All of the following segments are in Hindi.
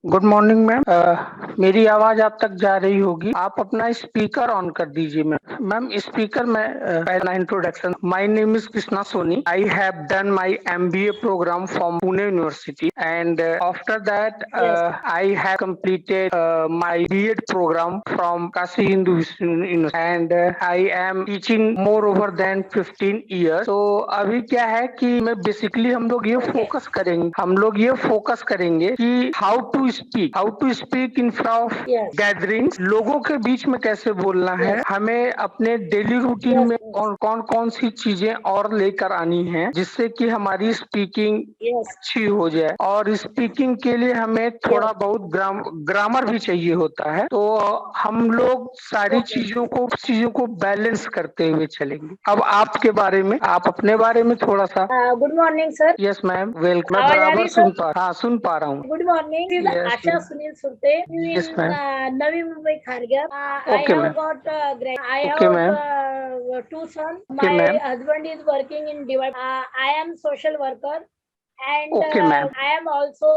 Good morning ma'am. मेरी आवाज आप तक जा रही होगी। आप अपना स्पीकर ऑन कर दीजिए मैम। मैम स्पीकर में पहला introduction. My name is Krishna Soni. I have done my MBA programme from Pune university and after that Yes. I have completed my B.Ed program from Kashi Hindu University and I am teaching more over than 15 years. तो अभी क्या है कि मैं बेसिकली हम लोग ये Okay. फोकस करेंगे कि how to speak in front of Yes. Gatherings. लोगों के बीच में कैसे बोलना है, Yes. हमें अपने डेली रूटीन Yes. में Yes. कौन सी चीजें और लेकर आनी है जिससे कि हमारी स्पीकिंग Yes. अच्छी हो जाए। और स्पीकिंग के लिए हमें थोड़ा Yes. बहुत ग्रामर भी चाहिए होता है। तो हम लोग सारी Okay. चीजों को बैलेंस करते हुए चलेंगे। अब आपके बारे में, आप अपने बारे में थोड़ा सा। Good morning, sir. Yes ma'am, welcome. मैं आवाज आ बराबर रही सर? सुन पा रहा हूँ। Good morning. This is yes Asha Sunil Surte yes in ma'am. Navi Mumbai, Kharghar. I okay have ma'am. got I okay have ma'am. two sons. Okay My ma'am. husband is working in device. I am social worker. And okay ma'am. I am also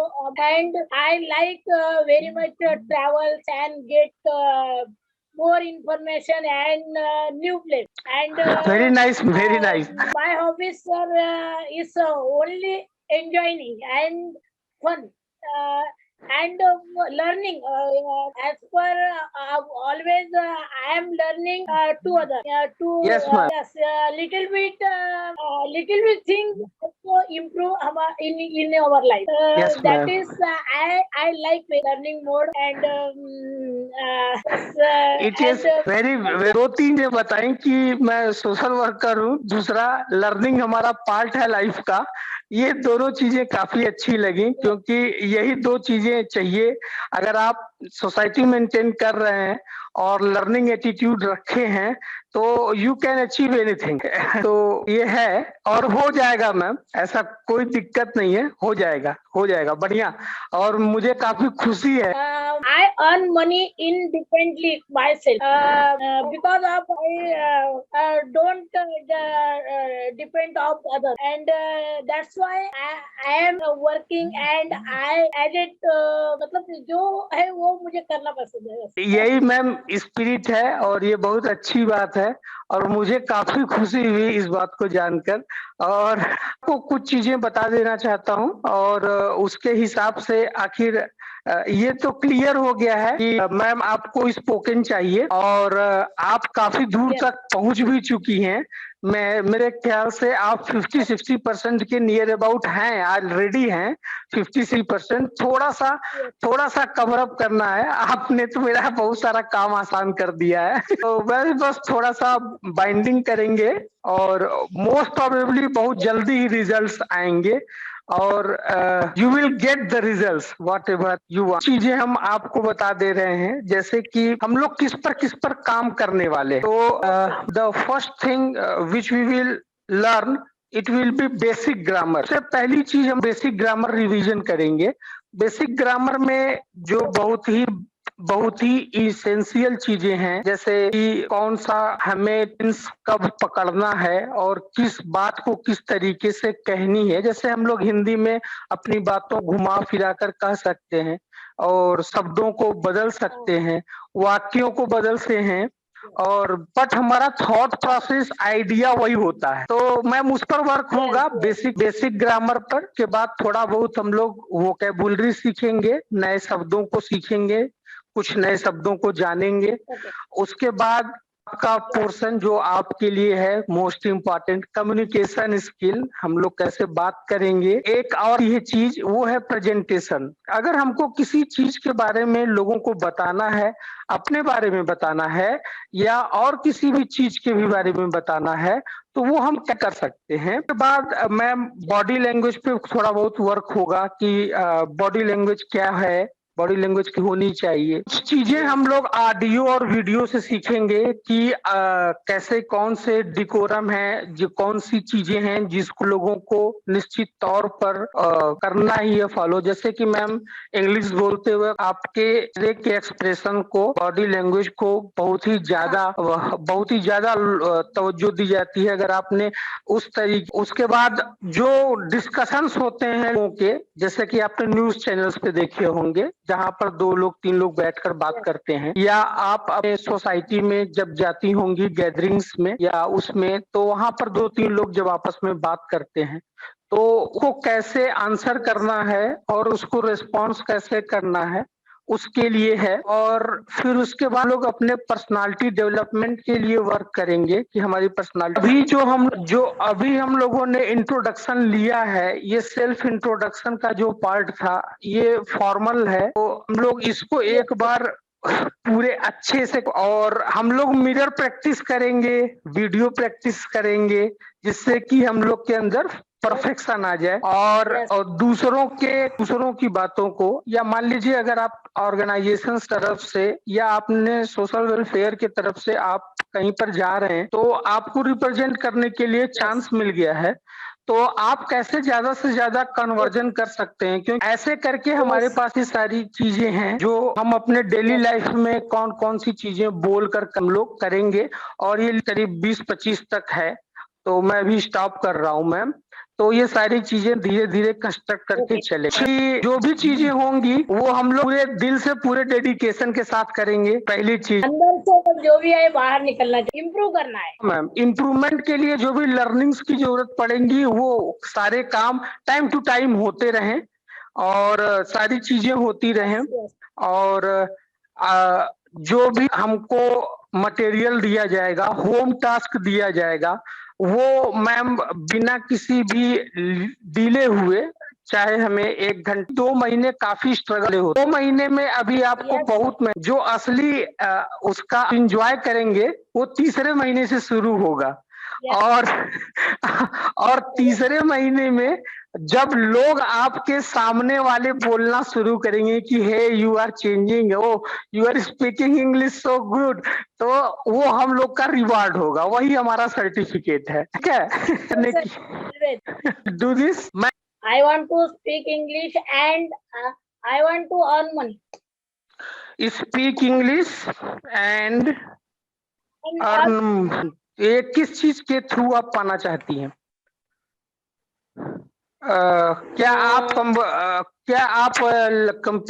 and I like very much travels and get more information and new place. And very nice, very nice. my hobbies is only enjoying and fun. And learning as per always I am learning to other to yes ma'am. yes, little bit things to improve in our life. Yes That ma'am. is I like learning more and yes, it is very, दो तीन ये बताएं कि मैं सोशल वर्कर हूँ, दूसरा लर्निंग हमारा पार्ट है लाइफ का। ये दोनों चीजें काफी अच्छी लगी क्योंकि यही दो चीजें चाहिए। अगर आप सोसाइटी मेंटेन कर रहे हैं और लर्निंग एटीट्यूड रखे हैं तो यू कैन अचीव एनीथिंग। तो ये है और हो जाएगा मैम, ऐसा कोई दिक्कत नहीं है, हो जाएगा बढ़िया। और मुझे काफी खुशी है। I earn money independently myself because of I don't depend on others, and that's why I am working and I added मतलब जो है वो मुझे करना पसंद है। यही मैम स्पिरिट है और ये बहुत अच्छी बात है और मुझे काफी खुशी हुई इस बात को जानकर। और आपको कुछ चीजें बता देना चाहता हूँ और उसके हिसाब से आखिर ये तो क्लियर हो गया है कि मैम आपको स्पोकन चाहिए और आप काफी दूर Yes. तक पहुंच भी चुकी हैं। मेरे ख्याल से आप 50-60% के नियर अबाउट हैं, ऑलरेडी हैं 53%। थोड़ा सा कवर अप करना है। आपने तो मेरा बहुत सारा काम आसान कर दिया है। तो बस थोड़ा सा बाइंडिंग करेंगे और मोस्ट प्रोबेबली बहुत जल्दी ही रिजल्ट्स आएंगे और you will get the results what ever you want. चीजें हम आपको बता दे रहे हैं जैसे कि हम लोग किस पर काम करने वाले। तो the first thing which we will learn, it will be basic grammar. सबसे पहली चीज हम बेसिक ग्रामर रिवीजन करेंगे। बेसिक ग्रामर में जो बहुत ही इसेंशियल चीजें हैं जैसे कि कौन सा हमें टेंस कब पकड़ना है और किस बात को किस तरीके से कहनी है। जैसे हम लोग हिंदी में अपनी बातों घुमा फिरा कर कह सकते हैं और शब्दों को बदल सकते हैं, वाक्यों को बदल सकते हैं और बट हमारा थॉट प्रोसेस आइडिया वही होता है। तो मैम उस पर वर्क होगा। बेसिक ग्रामर पर के बाद थोड़ा बहुत हम लोग वोकैबुलरी सीखेंगे, नए शब्दों को सीखेंगे, कुछ नए शब्दों को जानेंगे। उसके बाद आपका पोर्शन जो आपके लिए है मोस्ट इम्पॉर्टेंट, कम्युनिकेशन स्किल। हम लोग कैसे बात करेंगे। एक और ये चीज वो है प्रेजेंटेशन। अगर हमको किसी चीज के बारे में लोगों को बताना है, अपने बारे में बताना है या और किसी भी चीज के भी बारे में बताना है तो वो हम क्या कर सकते हैं। उसके बाद मैम बॉडी लैंग्वेज पे थोड़ा बहुत वर्क होगा कि बॉडी लैंग्वेज क्या है, बॉडी लैंग्वेज की होनी चाहिए। कुछ चीजें हम लोग ऑडियो और वीडियो से सीखेंगे कि कैसे कौन से डिकोरम है, जो कौन सी चीजें हैं जिसको लोगों को निश्चित तौर पर करना ही है फॉलो। जैसे कि मैम इंग्लिश बोलते हुए आपके एक एक्सप्रेशन को, बॉडी लैंग्वेज को बहुत ही ज्यादा तवज्जो दी जाती है अगर आपने उस तरीके। उसके बाद जो डिस्कशंस होते हैं लोगों के, जैसे कि आपने न्यूज चैनल्स पे देखे होंगे जहाँ पर 2 लोग 3 लोग बैठकर बात करते हैं, या आप अपने सोसाइटी में जब जाती होंगी गैदरिंग्स में या उसमें, तो वहाँ पर 2-3 लोग जब आपस में बात करते हैं, तो उसको कैसे आंसर करना है और उसको रिस्पॉन्स कैसे करना है, उसके लिए है। और फिर उसके बाद लोग अपने पर्सनालिटी डेवलपमेंट के लिए वर्क करेंगे कि हमारी पर्सनालिटी अभी हम लोगों ने इंट्रोडक्शन लिया है, ये सेल्फ इंट्रोडक्शन का जो पार्ट था, ये फॉर्मल है, तो हम लोग इसको एक बार पूरे अच्छे से, और हम लोग मिरर प्रैक्टिस करेंगे, वीडियो प्रैक्टिस करेंगे, जिससे कि हम लोग के अंदर परफेक्शन आ जाए। और दूसरों की बातों को, या मान लीजिए अगर आप ऑर्गेनाइजेशन तरफ से या आपने सोशल वेलफेयर की तरफ से आप कहीं पर जा रहे हैं, तो आपको रिप्रेजेंट करने के लिए चांस मिल गया है, तो आप कैसे ज्यादा से ज्यादा कन्वर्जन कर सकते हैं, क्योंकि ऐसे करके हमारे पास ये सारी चीजें हैं जो हम अपने डेली लाइफ में कौन कौन सी चीजें बोलकर हम लोग करेंगे। और ये करीब 20-25 तक है, तो मैं भी स्टॉप कर रहा हूँ मैम। तो ये सारी चीजें धीरे धीरे कंस्ट्रक्ट करके चले, जो भी चीजें होंगी वो हम लोग पूरे दिल से पूरे डेडिकेशन के साथ करेंगे। पहली चीज, अंदर से जो भी है बाहर निकलना चाहिए, इम्प्रूव करना है मैम। इम्प्रूवमेंट के लिए जो भी लर्निंग्स की जरूरत पड़ेंगी, वो सारे काम टाइम टू टाइम होते रहें और सारी चीजें होती रहें। और जो भी हमको मटेरियल दिया जाएगा, होम टास्क दिया जाएगा, वो मैम बिना किसी भी डिले हुए, चाहे हमें 1 घंटे 2 महीने काफी स्ट्रगल हो, 2 महीने में अभी आपको बहुत में जो असली उसका एंजॉय करेंगे वो तीसरे महीने से शुरू होगा। और तीसरे महीने में जब लोग आपके सामने वाले बोलना शुरू करेंगे कि hey you are changing, oh you are speaking English so good, तो वो हम लोग का रिवार्ड होगा, वही हमारा सर्टिफिकेट है। ठीक है, do this. I want to speak English and I want to earn money. Speak English and earn. ये किस चीज के थ्रू आप पाना चाहती हैं? क्या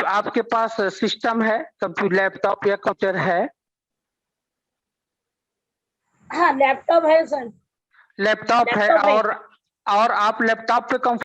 आपके पास सिस्टम है, लैपटॉप या कंप्यूटर है? हाँ, लैपटॉप है सर। लैपटॉप है, और आप लैपटॉप पे